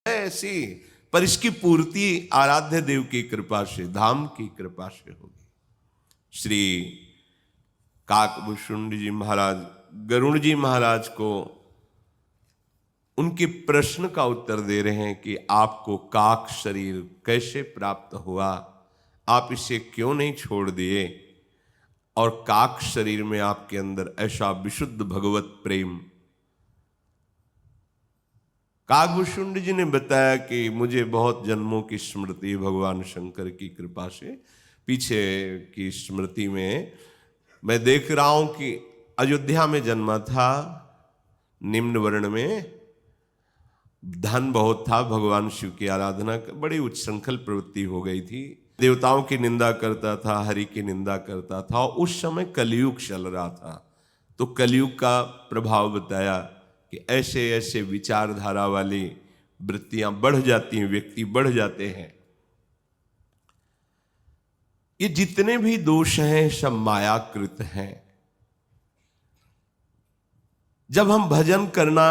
ऐसी, पर इसकी पूर्ति आराध्य देव की कृपा से, धाम की कृपा से होगी। श्री काकभूषुंड जी महाराज गरुण जी महाराज को उनके प्रश्न का उत्तर दे रहे हैं कि आपको काक शरीर कैसे प्राप्त हुआ, आप इसे क्यों नहीं छोड़ दिए, और काक शरीर में आपके अंदर ऐसा विशुद्ध भगवत प्रेम। काकभूषुंड जी ने बताया कि मुझे बहुत जन्मों की स्मृति, भगवान शंकर की कृपा से पीछे की स्मृति में मैं देख रहा हूं कि अयोध्या में जन्मा था, निम्न वर्ण में, धन बहुत था, भगवान शिव की आराधना बड़ी उच्छृंखल प्रवृत्ति हो गई थी, देवताओं की निंदा करता था, हरि की निंदा करता था। उस समय कलयुग चल रहा था, तो कलयुग का प्रभाव बताया कि ऐसे ऐसे विचारधारा वाली वृत्तियां बढ़ जाती हैं, व्यक्ति बढ़ जाते हैं। ये जितने भी दोष हैं सब मायाकृत हैं। जब हम भजन करना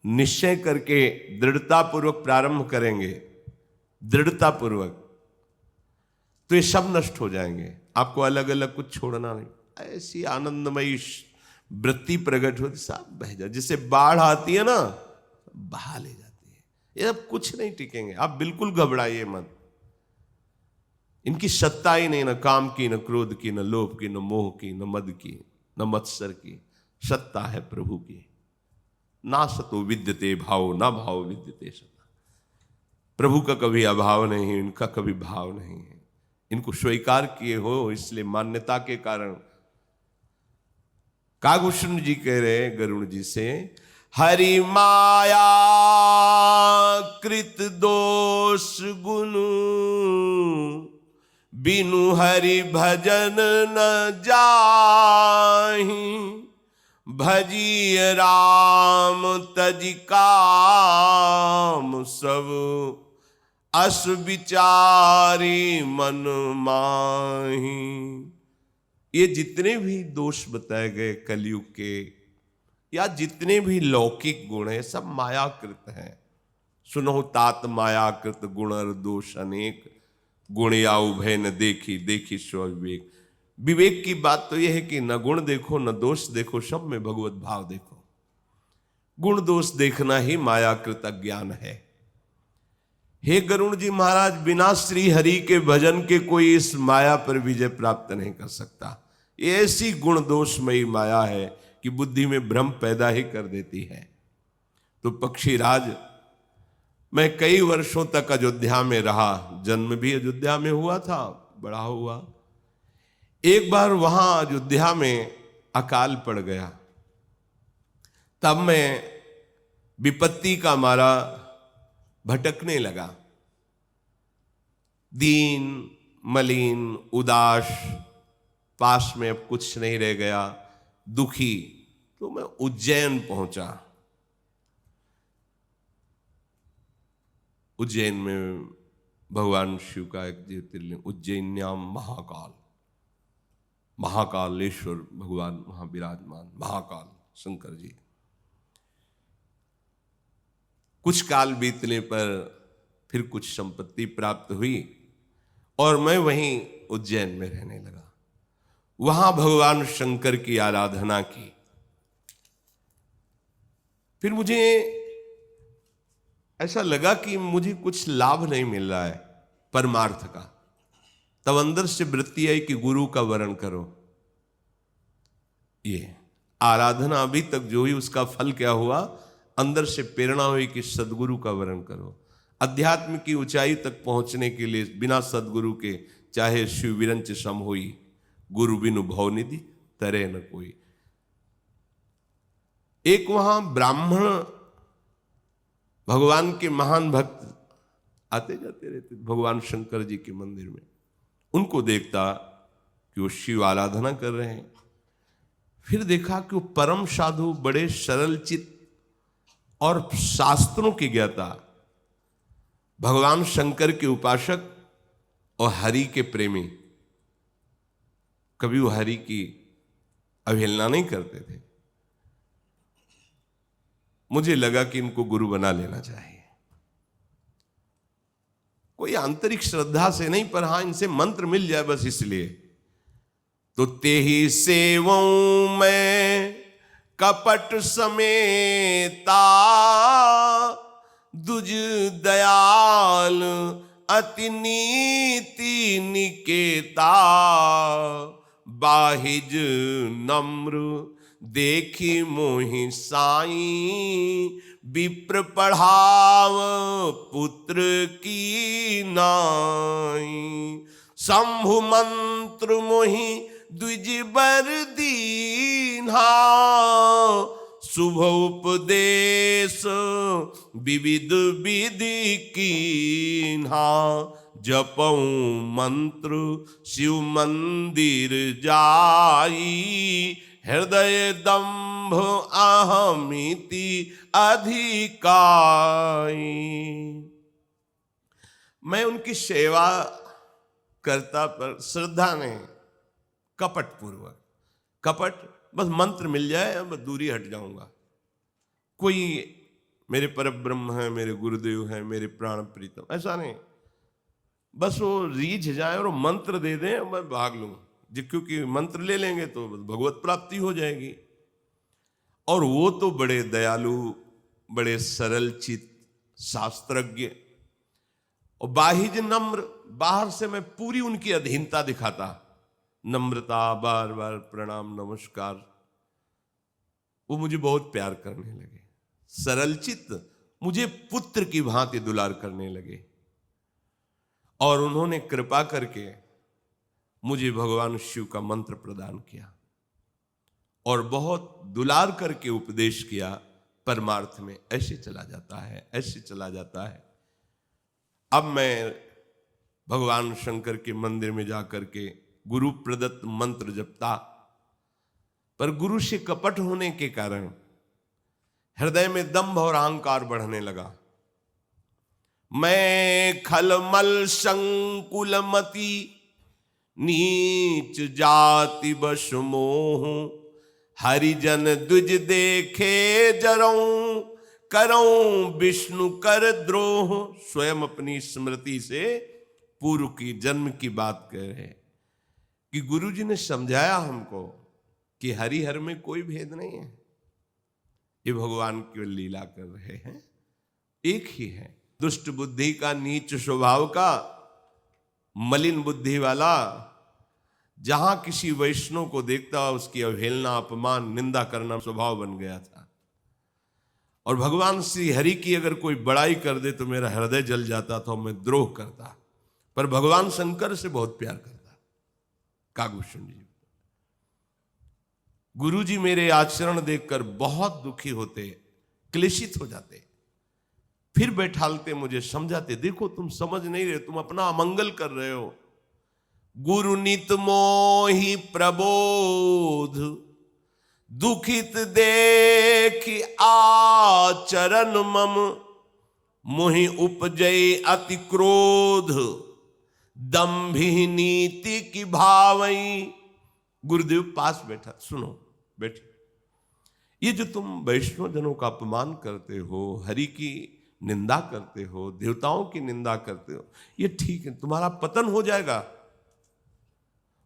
निश्चय करके दृढ़तापूर्वक प्रारंभ करेंगे, दृढ़तापूर्वक, तो ये सब नष्ट हो जाएंगे। आपको अलग अलग कुछ छोड़ना नहीं, ऐसी आनंदमयी वृत्ति प्रकट होती, सब बह जाए। जिसे बाढ़ आती है ना, बहा ले जाती है। ये अब कुछ नहीं टिकेंगे, आप बिल्कुल घबराइए मत। इनकी सत्ता ही नहीं, न काम की, न क्रोध की, न लोभ की, न मोह की, न मद की, न मत्सर की। सत्ता है प्रभु की। ना सतो विद्यते भाव, ना भाव विद्यते सता। प्रभु का कभी अभाव नहीं, इनका कभी भाव नहीं है। इनको स्वीकार किए हो, इसलिए मान्यता के कारण। काकभूषुंड जी कह रहे गरुण जी से, हरि माया कृत दोष गुण, बिनु हरि भजन न जाहि, भजिय राम तजि काम, सब अस विचारी मन माही। ये जितने भी दोष बताए गए कलयुग के, या जितने भी लौकिक गुण हैं, सब मायाकृत हैं। सुनो तात मायाकृत गुणर दोष अनेक, गुण या उभय न देखी, देखी स्वविवेक। विवेक की बात तो यह है कि न गुण देखो न दोष देखो, सब में भगवत भाव देखो। गुण दोष देखना ही मायाकृत अज्ञान है। हे गरुण जी महाराज, बिना श्री हरि के भजन के कोई इस माया पर विजय प्राप्त नहीं कर सकता। ये ऐसी गुण दोषमयी माया है कि बुद्धि में भ्रम पैदा ही कर देती है। तो पक्षीराज, मैं कई वर्षों तक अयोध्या में रहा, जन्म भी अयोध्या में हुआ था, बड़ा हुआ। एक बार वहां अयोध्या में अकाल पड़ गया, तब मैं विपत्ति का मारा भटकने लगा, दीन मलिन उदास, पास में अब कुछ नहीं रह गया, दुखी। तो मैं उज्जैन पहुंचा। उज्जैन में भगवान शिव का एक ज्योतिर्लिंग, उज्जैन्याम महाकाल, महाकालेश्वर भगवान वहां विराजमान, महाकाल शंकर जी। कुछ काल बीतने पर फिर कुछ संपत्ति प्राप्त हुई और मैं वहीं उज्जैन में रहने लगा। वहां भगवान शंकर की आराधना की। फिर मुझे ऐसा लगा कि मुझे कुछ लाभ नहीं मिल रहा है परमार्थ का। तब अंदर से वृत्ति आई कि गुरु का वरण करो। ये आराधना अभी तक जो हुई उसका फल क्या हुआ, अंदर से प्रेरणा हुई कि सदगुरु का वरण करो। अध्यात्म की ऊंचाई तक पहुंचने के लिए बिना सदगुरु के चाहे शिव विरंच सम होई, गुरु बिनु भवनिधि तरे न कोई। एक वहां ब्राह्मण भगवान के महान भक्त आते जाते रहते भगवान शंकर जी के मंदिर में। उनको देखता कि वो शिव आराधना कर रहे हैं। फिर देखा कि वो परम साधु, बड़े सरल चित्त और शास्त्रों की ज्ञाता, भगवान शंकर के उपासक और हरि के प्रेमी। कभी वो हरि की अवहेलना नहीं करते थे। मुझे लगा कि इनको गुरु बना लेना चाहिए। कोई आंतरिक श्रद्धा से नहीं, पर हाँ इनसे मंत्र मिल जाए बस इसलिए। तो तेहि सेवऊं मैं कपट समेता, दुज दयाल अति नीति निकेता। बाहिज नम्र देखी मोहि साई, विप्र पढ़ाव पुत्र की नाई। शंभु मंत्र मोहि द्विज बर दीन्हा, शुभ उपदेश विविध विधि कीन्हा। जपऊं मंत्र शिव मंदिर जाई, हृदय दंभ अहमिति अधिकाई। मैं उनकी सेवा करता, पर श्रद्धा नहीं, कपट पूर्वक। कपट बस मंत्र मिल जाए बस दूरी हट जाऊंगा। कोई मेरे परब्रह्म है, मेरे गुरुदेव है, मेरे प्राण प्रीतम, ऐसा नहीं। बस वो रीझ जाए और मंत्र दे दें, मैं भाग लूं, क्योंकि मंत्र ले लेंगे तो भगवत प्राप्ति हो जाएगी। और वो तो बड़े दयालु, बड़े सरल चित्त, शास्त्रज्ञ और बाहिज नम्र। बाहर से मैं पूरी उनकी अधीनता दिखाता, नम्रता, बार बार प्रणाम नमस्कार। वो मुझे बहुत प्यार करने लगे। सरल चित्त मुझे पुत्र की भांति दुलार करने लगे। और उन्होंने कृपा करके मुझे भगवान शिव का मंत्र प्रदान किया और बहुत दुलार करके उपदेश किया, परमार्थ में ऐसे चला जाता है, ऐसे चला जाता है। अब मैं भगवान शंकर के मंदिर में जाकर के गुरु प्रदत्त मंत्र जपता, पर गुरु से कपट होने के कारण हृदय में दंभ और अहंकार बढ़ने लगा। मैं खलमल संकुलमति, नीच जाति बस मोह। हरिजन द्विज देखे जरऊं, करऊं विष्णु कर द्रोह। स्वयं अपनी स्मृति से पूर्व की जन्म की बात कह रहे कि गुरु जी ने समझाया हमको कि हरिहर में कोई भेद नहीं है, ये भगवान की लीला कर रहे हैं, एक ही है। दुष्ट बुद्धि का, नीच स्वभाव का, मलिन बुद्धि वाला, जहां किसी वैष्णव को देखता उसकी अवहेलना, अपमान, निंदा करना स्वभाव बन गया था। और भगवान श्री हरि की अगर कोई बड़ाई कर दे तो मेरा हृदय जल जाता था, मैं द्रोह करता। पर भगवान शंकर से बहुत प्यार करता। कागभूषण जी, गुरु जी मेरे आचरण देखकर बहुत दुखी होते, क्लेशित हो जाते, फिर बैठालते मुझे, समझाते, देखो तुम समझ नहीं रहे, तुम अपना अमंगल कर रहे हो। गुरु नित मोहि प्रबोध, दुखित देख आचरण मम। मोहि उपजय अति क्रोध, दंभी नीति की भावई। गुरुदेव पास बैठा, सुनो बैठे, ये जो तुम वैष्णव जनों का अपमान करते हो, हरि की निंदा करते हो, देवताओं की निंदा करते हो, ये ठीक है, तुम्हारा पतन हो जाएगा।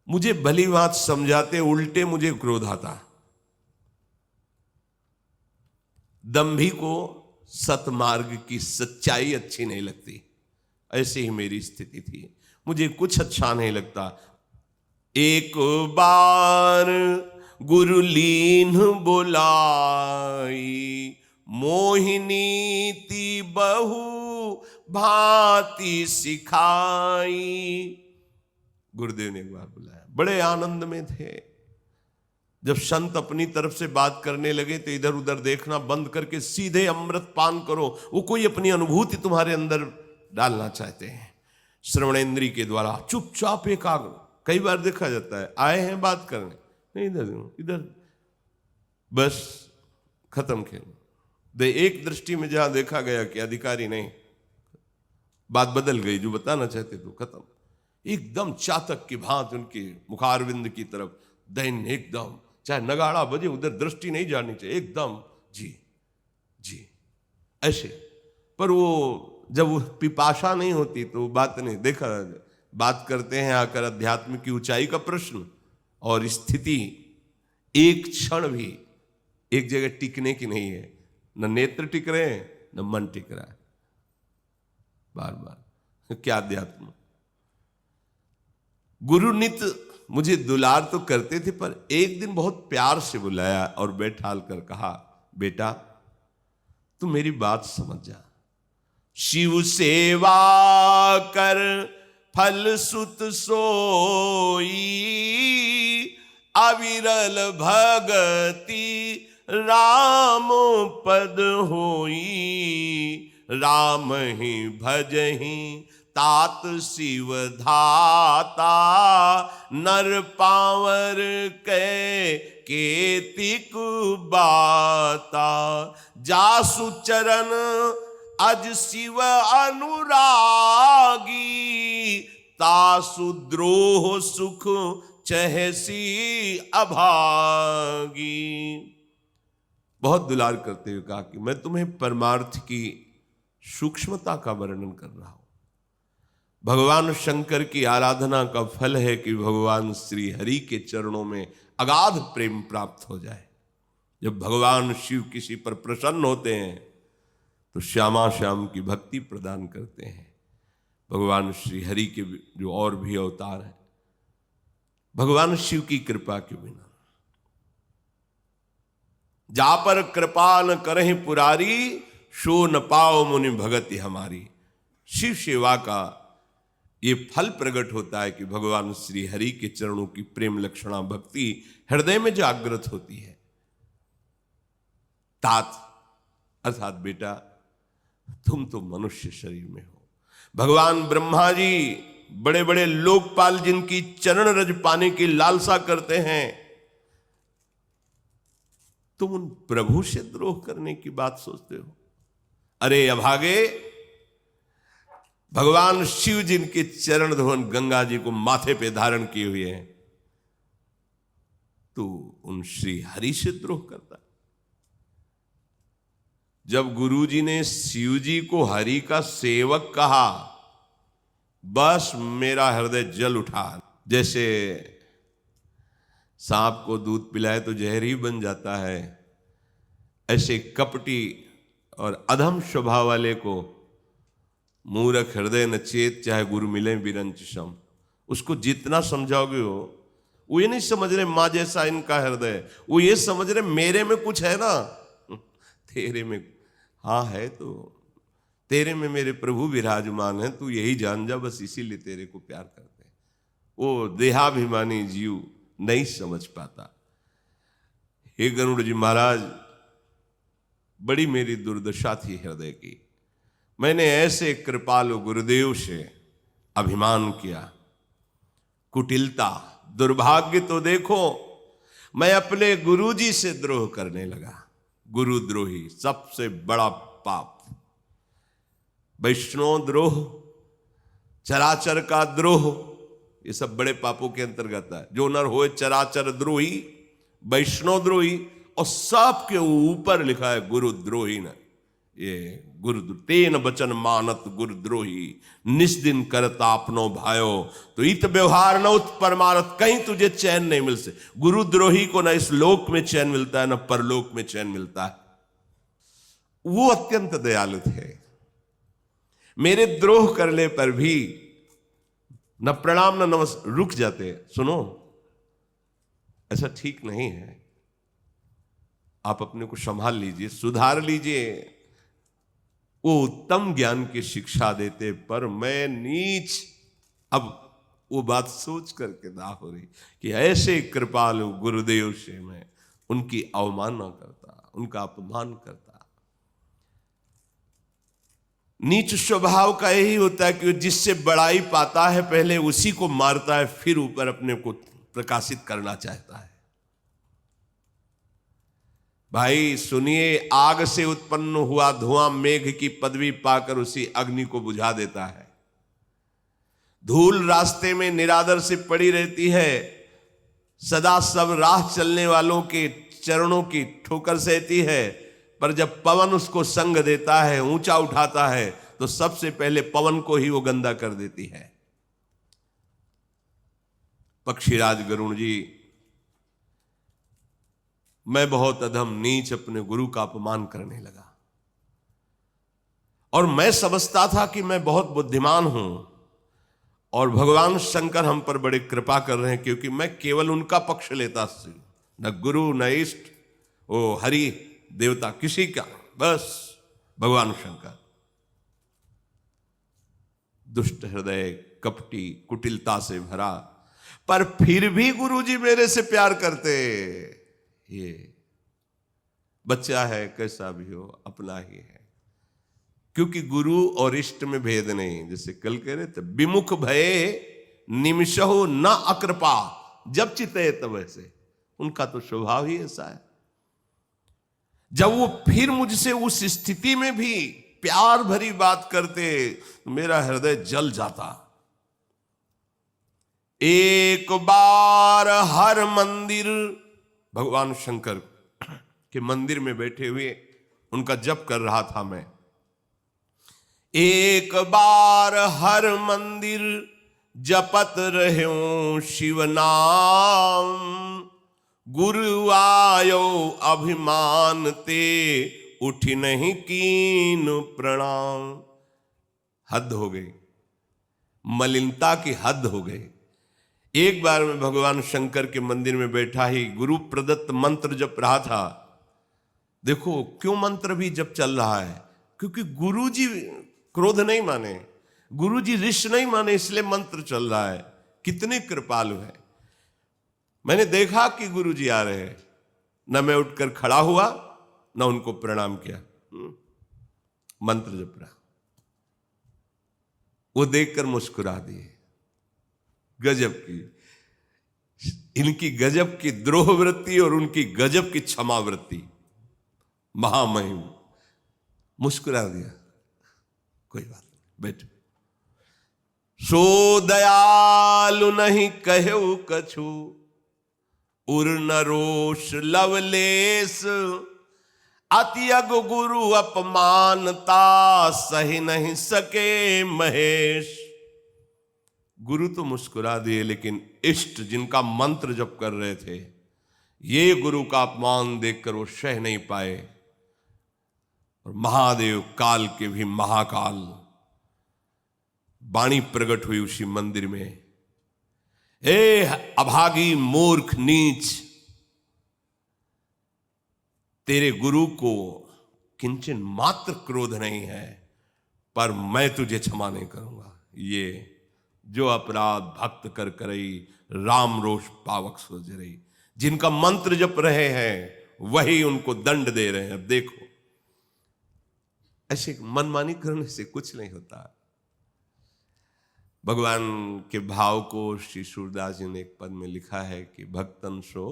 मुझे भली बात समझाते, उल्टे मुझे क्रोध आता। दंभी को सतमार्ग की सच्चाई अच्छी नहीं लगती, ऐसे ही मेरी स्थिति थी, मुझे कुछ अच्छा नहीं लगता। एक बार गुरु लीन बुलाई, मोहिनीति बहु भांति सिखाई। गुरुदेव ने एक बार बुलाया, बड़े आनंद में थे। जब संत अपनी तरफ से बात करने लगे तो इधर उधर देखना बंद करके सीधे अमृत पान करो। वो कोई अपनी अनुभूति तुम्हारे अंदर डालना चाहते हैं श्रवणेंद्री के द्वारा, चुपचाप एकाग्र। कई बार देखा जाता है, आए हैं बात करने, नहीं इधर इधर, बस खत्म खेल। एक दृष्टि में जहां देखा गया कि अधिकारी नहीं, बात बदल गई, जो बताना चाहते तो खत्म। एकदम चातक की भांति उनके मुखारविंद की तरफ दैन्य, एकदम चाहे नगाड़ा बजे उधर दृष्टि नहीं जानी चाहिए, एकदम जी जी ऐसे। पर वो जब वो पिपाशा नहीं होती तो बात नहीं। देखा, बात करते हैं आकर अध्यात्म की ऊंचाई का प्रश्न, और स्थिति एक क्षण भी एक जगह टिकने की नहीं है। न नेत्र टिक रहे हैं, न मन टिक रहा है, बार बार। क्या अध्यात्म। गुरु नित्य मुझे दुलार तो करते थे, पर एक दिन बहुत प्यार से बुलाया और बैठाल कर कहा, बेटा तू मेरी बात समझ जा। शिव सेवा कर फल सुत सोई, अविरल भगति राम पद होई। राम ही भजहि तात शिव धाता, नर पावर के केतिक बाता। जासु चरण अज शिव अनुरागी, तासु द्रोह सुख चहसी अभागी। बहुत दुलार करते हुए कहा कि मैं तुम्हें परमार्थ की सूक्ष्मता का वर्णन कर रहा हूं। भगवान शंकर की आराधना का फल है कि भगवान श्री हरि के चरणों में अगाध प्रेम प्राप्त हो जाए। जब भगवान शिव किसी पर प्रसन्न होते हैं तो श्यामा श्याम की भक्ति प्रदान करते हैं। भगवान श्री हरि के जो और भी अवतार हैं, भगवान शिव की कृपा के बिना, जा पर कृपा न करहि पुरारी, सो न पाओ मुनि भगति हमारी। शिव सेवा का ये फल प्रकट होता है कि भगवान श्री हरि के चरणों की प्रेम लक्षणा भक्ति हृदय में जागृत होती है। तात अर्थात बेटा तुम तो मनुष्य शरीर में हो। भगवान ब्रह्मा जी बड़े बड़े लोकपाल जिनकी चरण रज पाने की लालसा करते हैं, तुम उन प्रभु से द्रोह करने की बात सोचते हो। अरे अभागे, भगवान शिव जिनके चरण धोवन गंगा जी को माथे पे धारण किए हुए हैं, तू उन श्री हरि से द्रोह करता। जब गुरु जी ने शिव जी को हरि का सेवक कहा, बस मेरा हृदय जल उठा। जैसे सांप को दूध पिलाए तो जहर ही बन जाता है, ऐसे कपटी और अधम स्वभाव वाले को मूर्ख हृदय न चेत, चाहे गुरु मिले बिरंच सम। उसको जितना समझाओगे वो ये नहीं समझ रहे माँ जैसा इनका हृदय, वो ये समझ रहे मेरे में कुछ है ना, तेरे में हाँ है, तो तेरे में मेरे प्रभु विराजमान है, तू यही जान जा, बस इसीलिए तेरे को प्यार करते हैं। वो देहाभिमानी जीव नहीं समझ पाता। हे गरुड़ जी महाराज, बड़ी मेरी दुर्दशा थी हृदय की। मैंने ऐसे कृपालु गुरुदेव से अभिमान किया, कुटिलता, दुर्भाग्य तो देखो, मैं अपने गुरुजी से द्रोह करने लगा। गुरुद्रोही सबसे बड़ा पाप। वैष्णव द्रोह, चराचर का द्रोह, ये सब बड़े पापों के अंतर्गत है। जो नर होए चराचर द्रोही, वैष्णव द्रोही, और सबके ऊपर लिखा है गुरुद्रोही न। ये गुरु तेन बचन मानत गुरुद्रोही, निस्दिन करता अपनो भायो, तो इत व्यवहार न उत परमारथ, कहीं तुझे चैन नहीं मिल से। गुरुद्रोही को न इस लोक में चैन मिलता है, न परलोक में चैन मिलता है। वो अत्यंत दयालु थे। मेरे द्रोह करने पर भी न प्रणाम न नमस्कार, रुक जाते। सुनो, ऐसा ठीक नहीं है, आप अपने को संभाल लीजिए, सुधार लीजिए। वो उत्तम ज्ञान की शिक्षा देते, पर मैं नीच। अब वो बात सोच करके दाह हो रही कि ऐसे कृपालु गुरुदेव से मैं उनकी अवमानना करता, उनका अपमान करता। नीच स्वभाव का यही होता है कि जिससे बड़ाई पाता है पहले उसी को मारता है, फिर ऊपर अपने को प्रकाशित करना चाहता है। भाई सुनिए, आग से उत्पन्न हुआ धुआं मेघ की पदवी पाकर उसी अग्नि को बुझा देता है। धूल रास्ते में निरादर से पड़ी रहती है, सदा सब राह चलने वालों के चरणों की ठोकर सहती है, पर जब पवन उसको संग देता है, ऊंचा उठाता है, तो सबसे पहले पवन को ही वो गंदा कर देती है। पक्षीराज गरुण जी, मैं बहुत अधम नीच अपने गुरु का अपमान करने लगा, और मैं समझता था कि मैं बहुत बुद्धिमान हूं और भगवान शंकर हम पर बड़ी कृपा कर रहे हैं, क्योंकि मैं केवल उनका पक्ष लेता, न गुरु न इष्ट, ओ हरि देवता किसी का, बस भगवान शंकर। दुष्ट हृदय, कपटी, कुटिलता से भरा, पर फिर भी गुरुजी मेरे से प्यार करते। ये बच्चा है, कैसा भी हो अपना ही है, क्योंकि गुरु और इष्ट में भेद नहीं। जैसे कल कह रहे थे, विमुख भये निमिषहु न अकृपा, जब चिते तब ऐसे, उनका तो स्वभाव ही ऐसा है। जब वो फिर मुझसे उस स्थिति में भी प्यार भरी बात करते, मेरा हृदय जल जाता। एक बार हर मंदिर, भगवान शंकर के मंदिर में बैठे हुए उनका जप कर रहा था मैं। एक बार हर मंदिर जपत रह्यो शिव नाम, गुरु आयो अभिमान ते, उठी नहीं कीन प्रणाम। हद हो गई, मलिनता की हद हो गई। एक बार मैं भगवान शंकर के मंदिर में बैठा ही गुरु प्रदत्त मंत्र जप रहा था। देखो क्यों मंत्र भी जब चल रहा है, क्योंकि गुरुजी क्रोध नहीं माने, गुरुजी ऋष नहीं माने, इसलिए मंत्र चल रहा है। कितने कृपालु है। मैंने देखा कि गुरुजी आ रहे हैं, न मैं उठकर खड़ा हुआ न उनको प्रणाम किया, मंत्र जप रहा। वो देखकर मुस्कुरा दिए। गजब की, इनकी गजब की द्रोह वृत्ति और उनकी गजब की क्षमा वृत्ति, महामहिम। मुस्कुरा दिया, कोई बात नहीं, बैठो। सो दयालु नहीं कहो कछु, उर न रोष लवलेस, अत्यग गुरु अपमानता, सही नहीं सके महेश। गुरु तो मुस्कुरा दिए, लेकिन इष्ट जिनका मंत्र जप कर रहे थे, ये गुरु का अपमान देखकर वो सह नहीं पाए। और महादेव काल के भी महाकाल वाणी प्रकट हुई उसी मंदिर में। हे अभागी मूर्ख नीच, तेरे गुरु को किंचन मात्र क्रोध नहीं है, पर मैं तुझे क्षमा नहीं करूंगा। ये जो अपराध भक्त कर करई, राम रोष पावक सोच रही। जिनका मंत्र जप रहे हैं वही उनको दंड दे रहे हैं। देखो, ऐसे मनमानी करने से कुछ नहीं होता। भगवान के भाव को श्री सूरदास जी ने एक पद में लिखा है कि भक्तन सो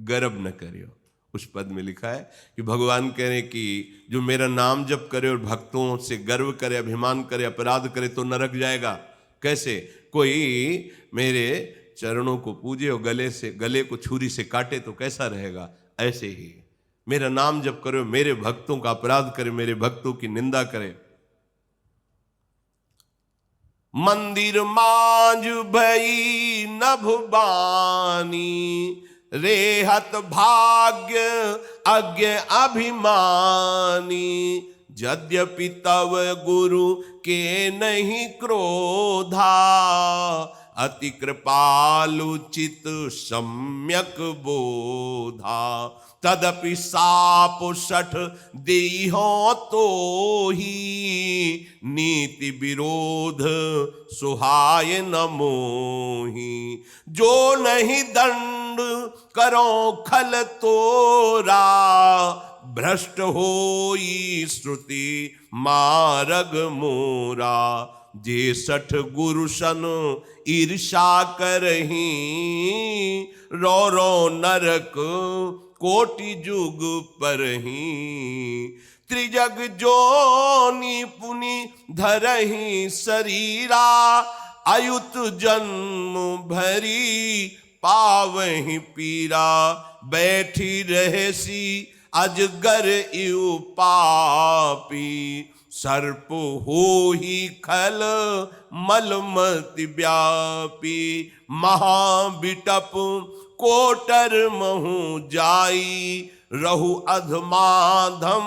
गर्व न करियो। उस पद में लिखा है कि भगवान कह रहे कि जो मेरा नाम जप करे और भक्तों से गर्व करे, अभिमान करे, अपराध करे तो नरक जाएगा। कैसे? कोई मेरे चरणों को पूजे और गले को छुरी से काटे तो कैसा रहेगा? ऐसे ही मेरा नाम जप करे, मेरे भक्तों का अपराध करे, मेरे भक्तों की निंदा करे। मंदिर मांझ भई नभबानी, रेहत भाग्य अज्ञ अभिमानी। यद्यपि तव गुरु के नहीं क्रोधा, अति कृपालु चित सम्यक बोधा। तदपि साप सठ देहो तो ही, नीति विरोध सुहाय न मोही। जो नहीं दंड करो खल तोरा, भ्रष्ट होई श्रुति मारग मोरा। जे सठ गुरु सन ईर्षा करही, रो रो नरक कोटि जुग परही। त्रिजग जोनि पुनि धरही शरीरा, अयुत जन्म भरी पावहि पीरा। बैठी रहसी अजगर इउ पापी, सर्प हो ही खल मलमति व्यापी, महाबिटप कोटर महु जाई, रहु अधमाधम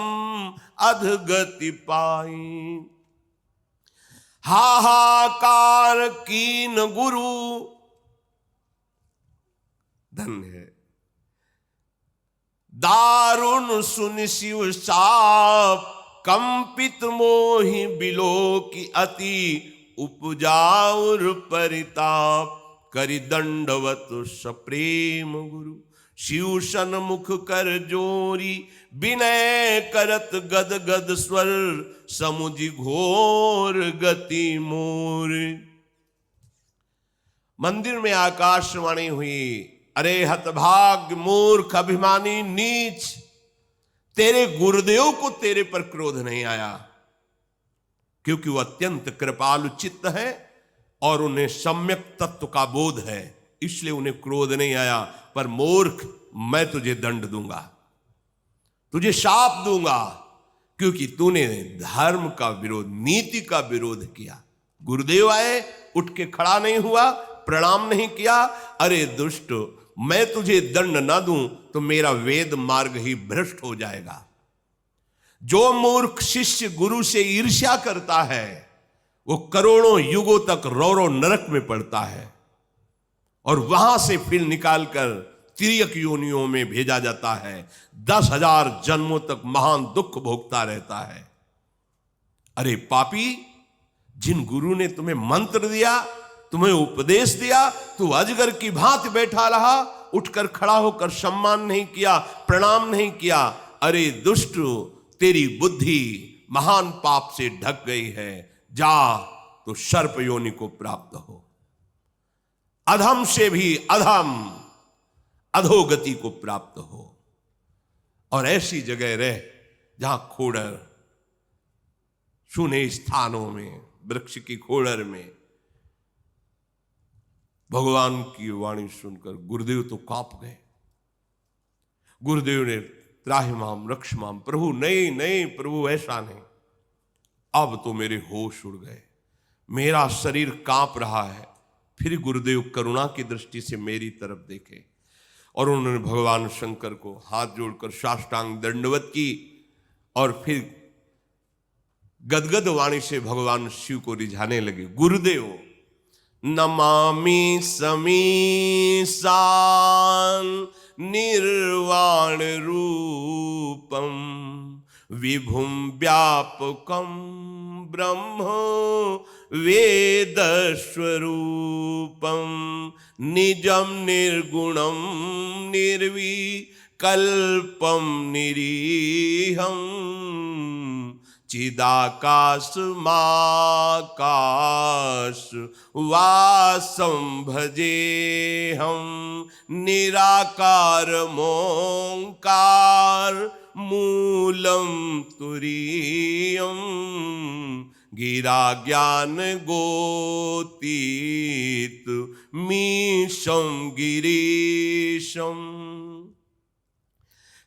अधगति पाई। हाहाकार कीन गुरु, धन्य है, दारुण सुन शिव साप, कंपित मोहि बिलो की अति, उपजाउर परिताप, करि दंडवत सप्रेम गुरु। शिव सन्मुख कर जोरी, विनय करत गद गद स्वर, समुझि घोर गति मोर। मंदिर में आकाशवाणी हुई, अरे हतभाग मूर्ख अभिमानी नीच, तेरे गुरुदेव को तेरे पर क्रोध नहीं आया, क्योंकि वो अत्यंत कृपालु चित्त है और उन्हें सम्यक तत्व का बोध है, इसलिए उन्हें क्रोध नहीं आया। पर मूर्ख, मैं तुझे दंड दूंगा, तुझे शाप दूंगा, क्योंकि तूने धर्म का विरोध, नीति का विरोध किया। गुरुदेव आए, उठ के खड़ा नहीं हुआ, प्रणाम नहीं किया। अरे दुष्ट, मैं तुझे दंड ना दूं तो मेरा वेद मार्ग ही भ्रष्ट हो जाएगा। जो मूर्ख शिष्य गुरु से ईर्ष्या करता है, वो करोड़ों युगों तक रौरव नरक में पड़ता है और वहां से फिर निकालकर तिर्यक योनियों में भेजा जाता है। 10,000 जन्मों तक महान दुख भोगता रहता है। अरे पापी, जिन गुरु ने तुम्हें मंत्र दिया, तुम्हें उपदेश दिया, तू अजगर की भांति बैठा रहा, उठकर खड़ा होकर सम्मान नहीं किया, प्रणाम नहीं किया। अरे दुष्ट, तेरी बुद्धि महान पाप से ढक गई है, जा तो सर्प योनि को प्राप्त हो। अधम से भी अधम अधोगति को प्राप्त हो, और ऐसी जगह रह जहां खोड़र, सुने स्थानों में, वृक्ष की खोड़र में। भगवान की वाणी सुनकर गुरुदेव तो कांप गए। गुरुदेव ने त्राहिमाम रक्षमाम, प्रभु नहीं नहीं प्रभु, ऐसा नहीं। अब तो मेरे होश उड़ गए, मेरा शरीर कांप रहा है। फिर गुरुदेव करुणा की दृष्टि से मेरी तरफ देखे और उन्होंने भगवान शंकर को हाथ जोड़कर साष्टांग दंडवत की और फिर गदगद वाणी से भगवान शिव को रिझाने लगे। गुरुदेव, नमामि समीसान निर्वाण रूपम, विभुम व्यापकम ब्रह्म वेद स्वरूपम, निजम निर्गुणम निर्विकल्पम निरीहम, चिदाकाशमाकाश वासं भजेहम, निराकार मोंकार मूलम तुरीयम, गिरा ज्ञान गोतीत मीशं गिरीशं,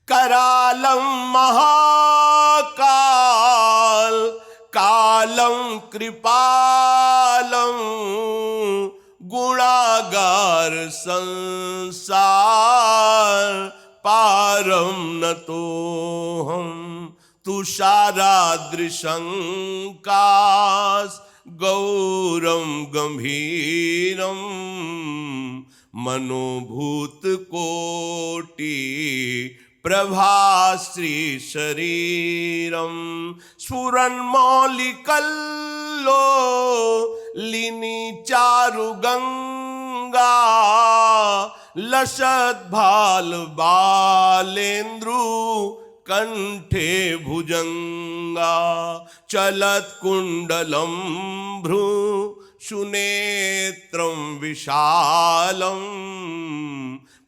करालं महाकाल कालं कृपालं, गुणागार संसार पारम नतोहम, तुषारादृशंकाश गौरम गंभीरम, मनोभूत कोटि प्रभाश्री शरीरम, स्फुरन्मौलिकल्लो लिनि चारु गंगा, लसत भाल बालेन्द्रु कंठे भुजंगा, चलत कुंडलम भ्रू सुनेत्रम विशालम,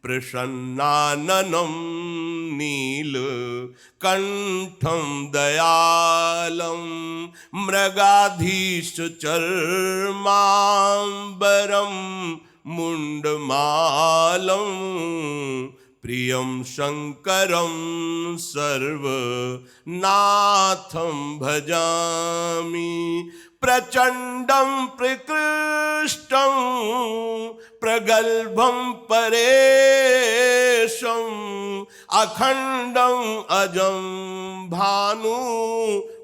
प्रसन्नाननं नील कंठं दयालं, मृगाधीश चर्मांबरं मुंडमालं, प्रियं शङ्करं सर्वनाथं भजामि। प्रचण्डं प्रकृष्टं प्रगल्भं परेशं अखण्डं अजं भानु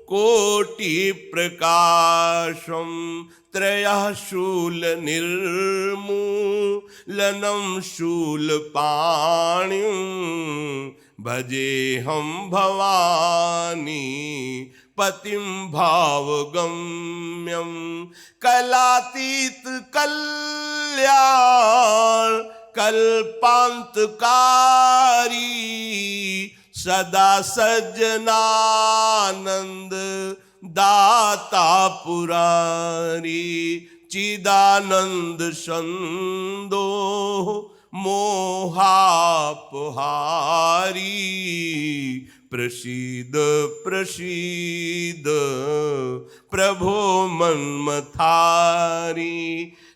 कोटि प्रकाशं त्रयः शूलनिर्मूलनं शूलपाणिं भजेऽहं भवानी पतिं भावगम्यं। कलातीत कल्याण कल्पान्तकारी सदा सज्जनानंद दाता पुरारी। चिदानंद संदो मोहापहारी प्रसीद प्रसीद प्रभो मन्मथारी।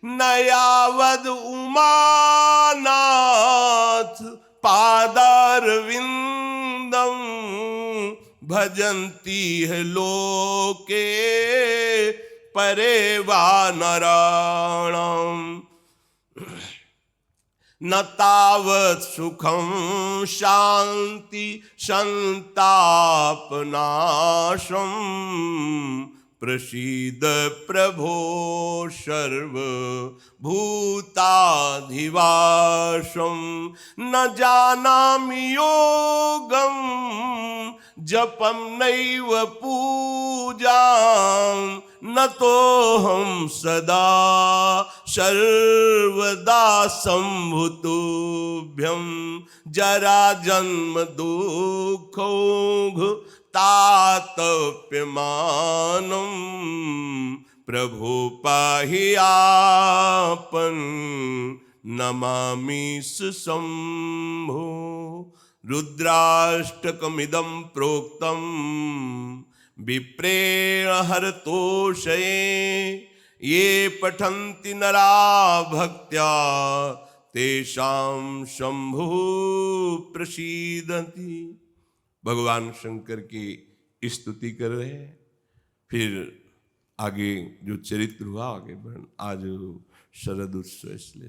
नयावद उमानाथ पादारविंदम भजन्ति है लोके परे वा नराणाम। न तावत् सुखं शांति संतापनाशं प्रसीद प्रभो सर्वभूताधिवासं। न जानामि योगं जपं नैव पूजां न तोऽहं सदा सर्वदा सम्भुतोऽभ्यं। जरा जन्म दुःखौघ तातप्यमानं प्रभो पाहि आपन् नमामि शंभो। रुद्राष्टकमिदं प्रोक्तं विप्रेण हरतोषये ये पठन्ति नरा भक्त्या तेषां शंभु प्रसीदति। भगवान शंकर की स्तुति कर रहे हैं। फिर आगे जो चरित्र हुआ आगे बढ़ आज शरद उत्सव इसलिए